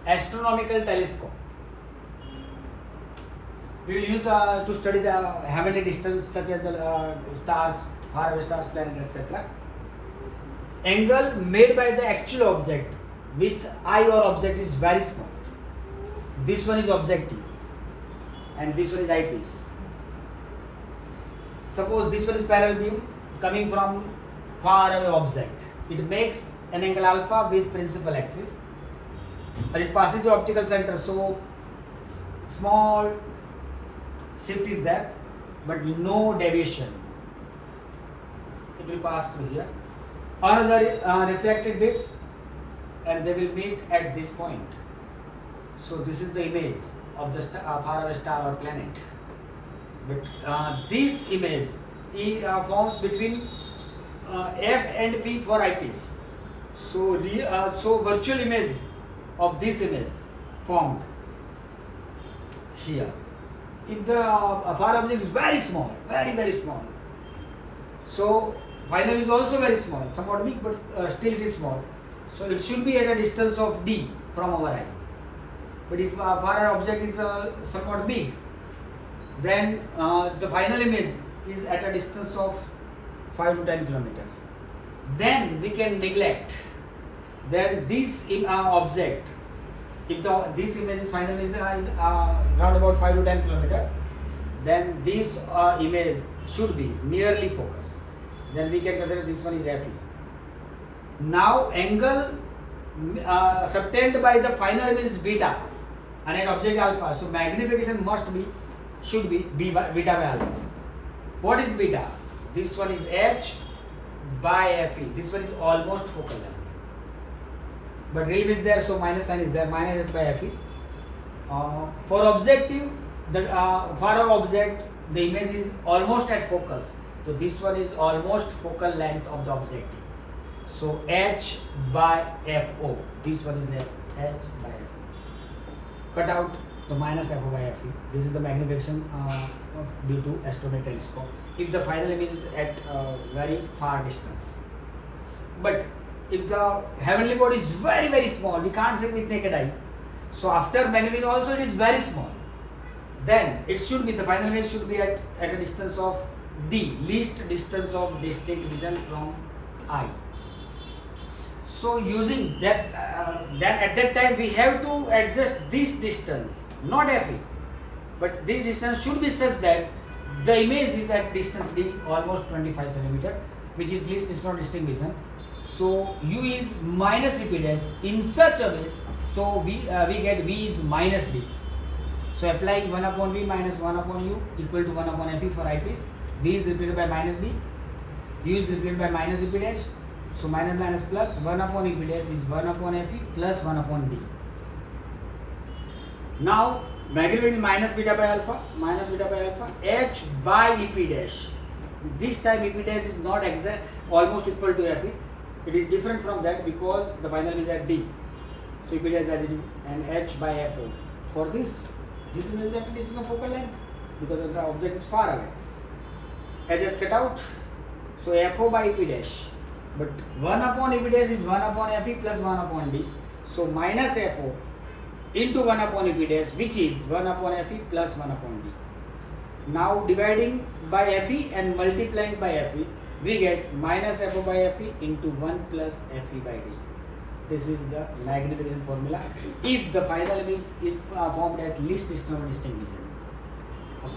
Astronomical telescope. We will use to study the heavenly distance such as stars, faraway stars, planets, etc. Angle made by the actual object with eye or object is very small. This one is objective and this one is eyepiece. Suppose this one is parallel beam coming from far away object. It makes an angle alpha with principal axis and it passes the optical center, so small shift is there but no deviation. It will pass through here. Another reflected this and they will meet at this point. So this is the image of the faraway star or planet. But this image forms between F and P for eyepiece. So virtual image of this image formed here. If the far object is very small, very small, so final is also very small, somewhat big, but still it is small. So it should be at a distance of D from our eye. But if far object is somewhat big, then the final image is at a distance of 5 to 10 kilometers. Then we can neglect. Then this object, if this image is final is around about 5 to 10 kilometers, then this image should be nearly focused. Then we can consider this one is Fe. Now angle subtended by the final image is beta and an object alpha. So magnification should be beta by alpha. What is beta? This one is H by Fe. This one is almost focal length. But real is there, so minus sign is there, minus H by Fe. For objective, the far object, the image is almost at focus. So this one is almost focal length of the objective. So H by Fo. This one is H by Fo. Cut out the minus Fo by Fe. This is the magnification due to astronomical telescope. If the final image is at very far distance. But if the heavenly body is very small, we can't see with naked eye. So after magnification also it is very small. Then it should be, the final image should be at a distance of D, least distance of distinct vision from eye. So using that, then at that time we have to adjust this distance, not Fe, but this distance should be such that the image is at distance D, almost 25 centimeter, which is least distance of distinct vision. So U is minus EP dash in such a way, so we get V is minus D. So applying 1 upon V minus 1 upon U equal to 1 upon Fe for eyepiece. V is replaced by minus D, U is replaced by minus EP dash. So minus plus 1 upon EP dash is 1 upon Fe plus 1 upon D. Now magnification is minus beta by alpha, H by EP dash. This time EP dash is not exact, almost equal to Fe. It is different from that because the final is at D. So EP dash as it is and H by Fo. For this image is at a distance of focal length because the object is far away. As is cut out. So Fo by EP dash. But 1 upon EP dash is 1 upon Fe plus 1 upon D. So minus Fo into 1 upon EP dash, which is 1 upon Fe plus 1 upon D. Now dividing by Fe and multiplying by Fe, we get minus Fo by Fe into 1 plus Fe by D. This is the magnification formula if the final image is formed at least distance of distinct vision. Okay.